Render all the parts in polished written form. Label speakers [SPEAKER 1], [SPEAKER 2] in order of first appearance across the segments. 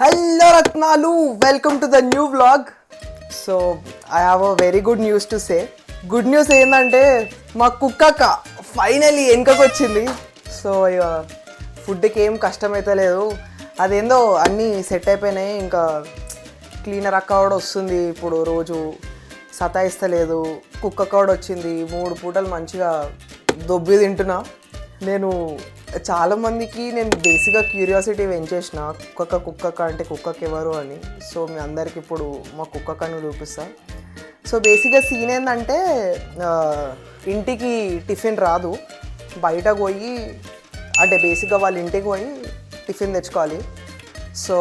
[SPEAKER 1] Hello Ratnalu, welcome to the new vlog. So I have a very good news to say. Good news ఏంటంటే మా కుక్కక్క finally వెనుకకు వచ్చింది. So ఇక ఫుడ్కి ఏం కష్టమైతే లేదు, అదేందో అన్నీ సెట్ అయిపోయినాయి. ఇంకా క్లీనర్ అక్క కూడా వస్తుంది, ఇప్పుడు రోజు సతాయిస్తలేదు. కుక్కక్క కూడా వచ్చింది, 3 పూటలు మంచిగా దొబ్బి తింటున్నా. నేను చాలామందికి బేసిక్గా క్యూరియాసిటీ పెంచేసిన కుక్కక్క అంటే కుక్కకి ఎవరు అని. సో మీ అందరికి ఇప్పుడు మా కుక్కక్కను చూపిస్తా. సో బేసిక్గా సీన్ ఏంటంటే ఇంటికి టిఫిన్ రాదు, బయటకు పోయి అంటే బేసిక్గా వాళ్ళ ఇంటికి పోయి టిఫిన్ తెచ్చుకోవాలి. సో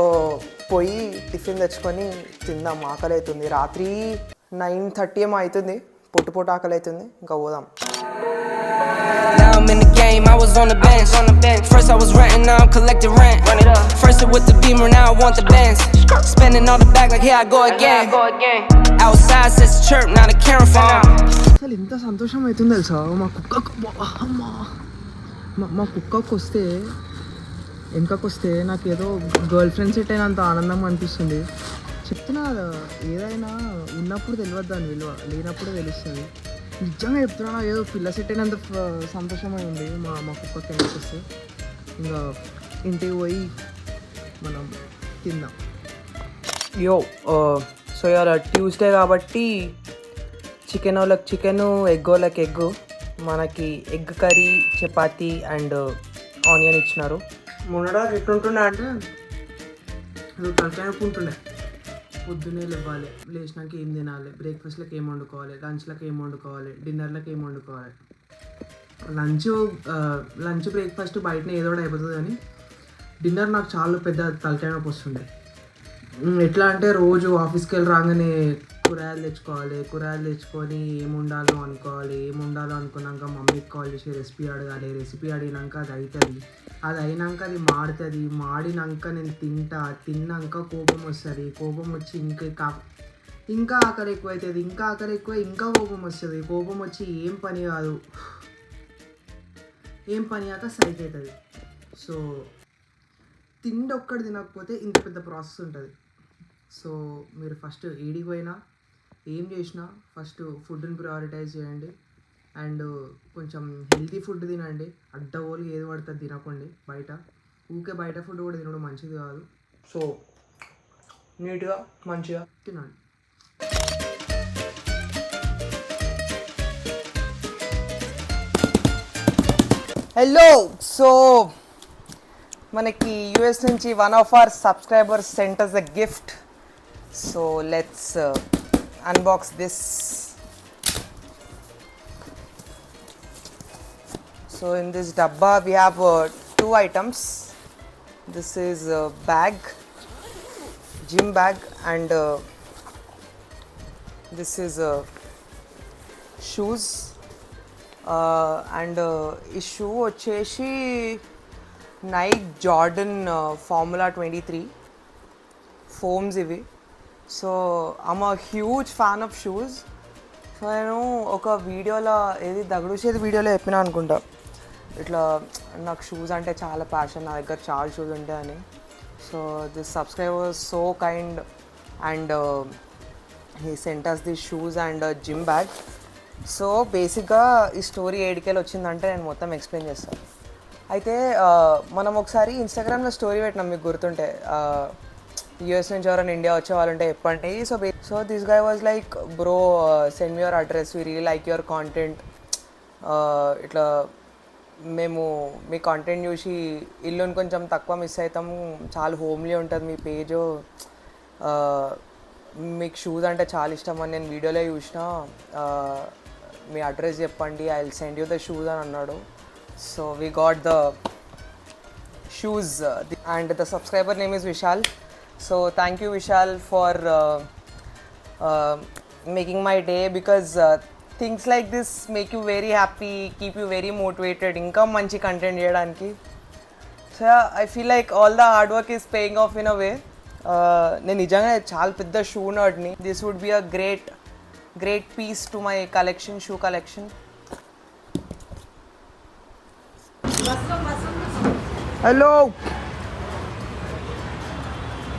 [SPEAKER 1] పోయి టిఫిన్ తెచ్చుకొని తిందాం, ఆకలి అవుతుంది. రాత్రి 9:30 ఏమో అవుతుంది, పొట్టు ఆకలి అవుతుంది. ఇంకా పోదాం. Now I'm in the game, I was on the bench. First I was renting, now I'm collecting rent. First it with the Beamer, now I want the Benz. Spending all the bag like here I go again. Outside says chirp, now the camera phone. అసలు ఎంత సంతోషం అవుతుంది తెలుసా మా కుక్కకు వస్తే, వెనకకు వస్తే నాకు ఏదో గర్ల్ ఫ్రెండ్ సెట్ అయినంత ఆనందం అనిపిస్తుంది. చెప్తున్నా కదా, ఏదైనా ఉన్నప్పుడు తెలియదు దాని విలువ, లేనప్పుడే తెలుస్తుంది. నిజంగా చెప్తున్నా, ఏదో పిల్ల సెట్ అయినంత సంతోషమై ఉంది మా కుక్కకి వస్తే. ఇంకా ఇంటికి పోయి మనం తిందాం. సో ఇవాళ ట్యూస్డే కాబట్టి చికెన్ వాళ్ళకి చికెను, ఎగ్ వాళ్ళకి ఎగ్గు. మనకి egg curry, chapati and onion ఇచ్చినారు. మొన్నడాకి ఎట్లుంటుండే అంటే అది తలకాయకుంటుండే. పొద్దున్నే లేవాలి, లేచినాక ఏం తినాలి, బ్రేక్ఫాస్ట్లోకి ఏం వండుకోవాలి, లంచ్లోకి ఏం వండుకోవాలి, డిన్నర్లోకి ఏం వండుకోవాలి. లంచ్ బ్రేక్ఫాస్ట్ బయటనే ఏదో ఒకటి అయిపోతుంది, కానీ డిన్నర్ నాకు చాలా పెద్ద తలకాయ నొప్పి వస్తుండే. ఎట్లా అంటే రోజు ఆఫీస్కి వెళ్ళి రాగానే కూరగాయలు తెచ్చుకొని ఏం వండాలో అనుకున్నాక మమ్మీకి కాల్ చేసి రెసిపీ అడగాలి. రెసిపీ అడిగినాక అది అవుతుంది, అది అయినాక అది మాడినాక నేను తిన్నాక కోపం వస్తుంది. కోపం వచ్చి ఇంకా ఆకలి ఎక్కువ అవుతుంది, ఇంకా కోపం వస్తుంది. కోపం వచ్చి ఏం పని కాక సైక్ అవుతుంది. సో తిండి ఒక్కటి తినకపోతే ఇంత పెద్ద ప్రాసెస్ ఉంటుంది. సో మీరు ఫస్ట్ ఏడికి పోయినా ఏం చేసినా ఫస్ట్ ఫుడ్ని ప్రయారిటైజ్ చేయండి. అండ్ కొంచెం హెల్తీ ఫుడ్ తినండి. అడ్డగోలు ఏది పడుతుంది తినకండి. బయట ఫుడ్ కూడా తినడం మంచిది కాదు. సో నీట్గా మంచిగా తినండి. హలో, సో మనకి యూఎస్ నుంచి one of our subscribers sent us a gift. So let's unbox this. So in this dabba we have 2 items. This is a bag, gym bag, and this is shoes. And ఈ shoe వచ్చేసి Nike Jordan formula 23 firms ఇవి. So I'm a huge fan of shoes. So నేను ఒక వీడియోలో దగడుసేది వీడియోలో చెప్పినా అనుకుంటా, ఇట్లా నాకు షూస్ అంటే చాలా ప్యాషన్, నా దగ్గర చాలా షూస్ ఉంటాయని. So this subscriber so kind and he sent us this shoes and gym bag. So బేసిక్గా ఈ స్టోరీ ఏడికెళ్ళి వచ్చిందంటే నేను మొత్తం ఎక్స్ప్లెయిన్ చేస్తాను. అయితే మనం ఒకసారి ఇన్స్టాగ్రామ్లో స్టోరీ పెట్టినాం, మీకు గుర్తుంటే, యూఎస్ నుంచి ఎవరైనా ఇండియా వచ్చే వాళ్ళు ఉంటే చెప్పండి. So this guy was like, bro send me your address, we really like your content. ఇట్లా మేము మీ కాంటెంట్ చూసి ఇల్లుని కొంచెం తక్కువ మిస్ అవుతాం, చాలా హోమ్లీ ఉంటుంది మీ పేజ్, మీకు షూస్ అంటే చాలా ఇష్టం అని నేను వీడియోలో చూసిన, మీ అడ్రస్ చెప్పండి, I will send you the shoes అని అన్నాడు. So we got the shoes and the subscriber name is Vishal. So thank you Vishal for making my day, because things like this make you very happy, keep you very motivated, inka manchi content cheyadaniki. So yeah, I feel like all the hard work is paying off in a way. నేను నిజంగా చాలా పెద్ద shoe నర్డ్ని. This would be a great piece to my collection, shoe collection. Hello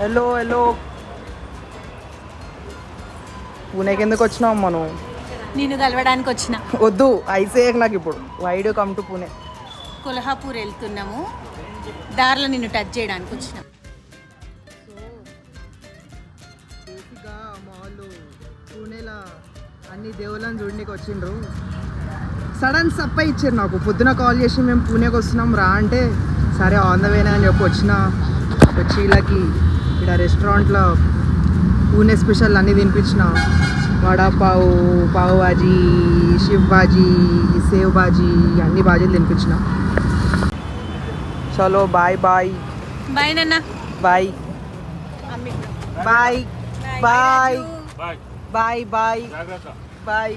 [SPEAKER 1] hello hello పూణేకి ఎందుకు వచ్చినావు అమ్మ నువ్వు?
[SPEAKER 2] నేను కలవడానికి వచ్చిన.
[SPEAKER 1] వద్దు ఐసే నాకు ఇప్పుడు. Why do come to Pune?
[SPEAKER 2] Kolhapur వెళ్తున్నాము, దారిలో నిన్ను టచ్ చేయడానికి వచ్చిన.
[SPEAKER 1] బేసిక్గా మా వాళ్ళు పూణేలో అన్ని దేవుళ్ళని చూడడానికి వచ్చిండ్రు. సడన్ సప్పై ఇచ్చారు నాకు. పొద్దున కాల్ చేసి మేము పూణేకి వస్తున్నాం రా అంటే, సరే ఆన్ ద వేనా అని చెప్పి వచ్చి వీళ్ళకి ఇక్కడ రెస్టారెంట్లో పూణే స్పెషల్ అన్నీ తినిపించిన. వడాపావు, పావు బాజీ, షివ్ బాజీ, సేవ్ బాజీ, అన్ని బాజీలు తినిపించిన. చలో బాయ్ బాయ్.
[SPEAKER 2] బాయ్ నాన్న.
[SPEAKER 1] Bye bye bye bye bye bye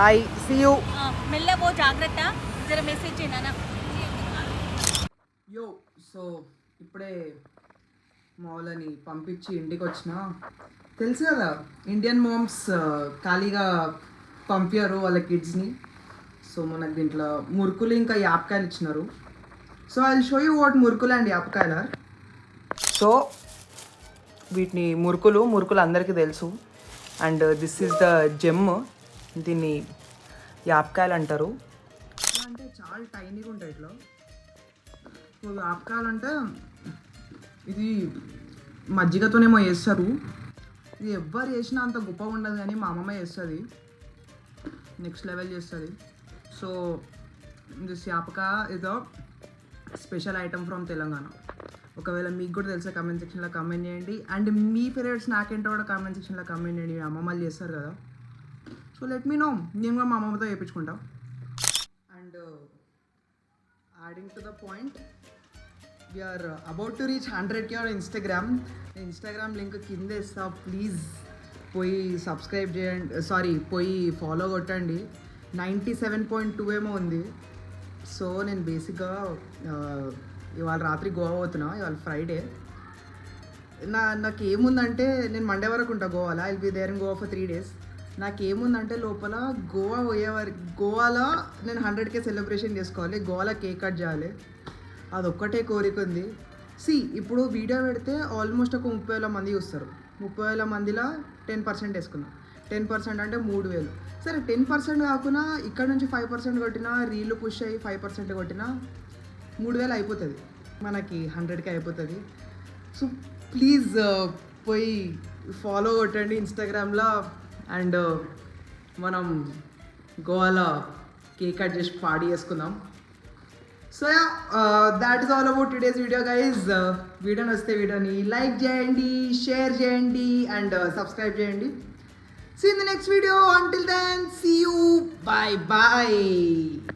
[SPEAKER 1] bye. See you.
[SPEAKER 2] మెల్లబో, జాగ్రత్త. జర మెసేజ్ చేయనా.
[SPEAKER 1] యో సో ఇప్పుడే మా వాళ్ళని పంపించి ఇంటికి వచ్చిన. తెలుసు కదా ఇండియన్ మామ్స్ ఖాళీగా పంపారు వాళ్ళ కిడ్స్ని. సో మనకు దీంట్లో మురుకులు ఇంకా యాపకాయలు ఇచ్చినారు. So I will show you what మురుకులు అండ్ యాపకాయలు ఆర్. సో వీటిని మురుకులు అందరికీ తెలుసు. And this is the gem. దీన్ని యాపకాయలు అంటారు. అంటే చాలా టైనీగా ఉంటాయి ఇట్లా. సో యాపకాయలు అంటే ఇది మజ్జిగతోనేమో చేస్తారు. ఇది ఎవ్వరు చేసినా అంత గొప్పగా ఉండదు, కానీ మా అమ్మమ్మ చేస్తుంది, నెక్స్ట్ లెవెల్ చేస్తుంది. సో దిస్ యాపకా ఇదో స్పెషల్ ఐటమ్ ఫ్రమ్ తెలంగాణ. ఒకవేళ మీకు కూడా తెలిసే కామెంట్ సెక్షన్లో కామెంట్ చేయండి. అండ్ మీ ఫేవరెట్ స్నాక్ ఏంటో కూడా కామెంట్ సెక్షన్లో కామెంట్ చేయండి. మీ అమ్మమ్మలు చేస్తారు కదా, సో లెట్ మీ నో. నేను కూడా మా అమ్మమ్మతో చేయించుకుంటా. And adding to the point, we're about to reach 100K on Instagram link కింద ఇస్తా. ప్లీజ్ పోయి సబ్స్క్రైబ్ చేయండి, పోయి ఫాలో కొట్టండి. 97.2 ఏమో ఉంది. సో నేను బేసిక్గా ఇవాళ రాత్రి గోవా పోతున్నా. ఇవాళ ఫ్రైడే. నాకు ఏముందంటే నేను మండే వరకు ఉంటా గోవాలో. I'll be there in Goa for 3 days. నాకేముందంటే లోపల గోవాలో నేను 100K సెలబ్రేషన్ చేసుకోవాలి, గోవాలో కేక్ కట్ చేయాలి, అదొక్కటే కోరిక ఉంది. ఇప్పుడు వీడియో పెడితే ఆల్మోస్ట్ ఒక 30,000 మంది చూస్తారు. 30,000 మందిలో 10% వేసుకున్నాం. 10% అంటే 3,000. సరే 10% కాకుండా ఇక్కడ నుంచి 5% కొట్టినా, రీలు పుష్ అయ్యి 5% కొట్టినా 3,000 అయిపోతుంది, మనకి 100K అయిపోతుంది. సో ప్లీజ్ పోయి ఫాలో కొట్టండి ఇన్స్టాగ్రామ్లో. అండ్ మనం గోవాలో కేక్ కట్ చేసి పార్టీ చేసుకుందాం. So that is all about today's video guys. Video నచ్చితే వీడియోని లైక్ చేయండి, షేర్ చేయండి అండ్ సబ్స్క్రైబ్ చేయండి. See you in the next video. Until then, see you. Bye bye.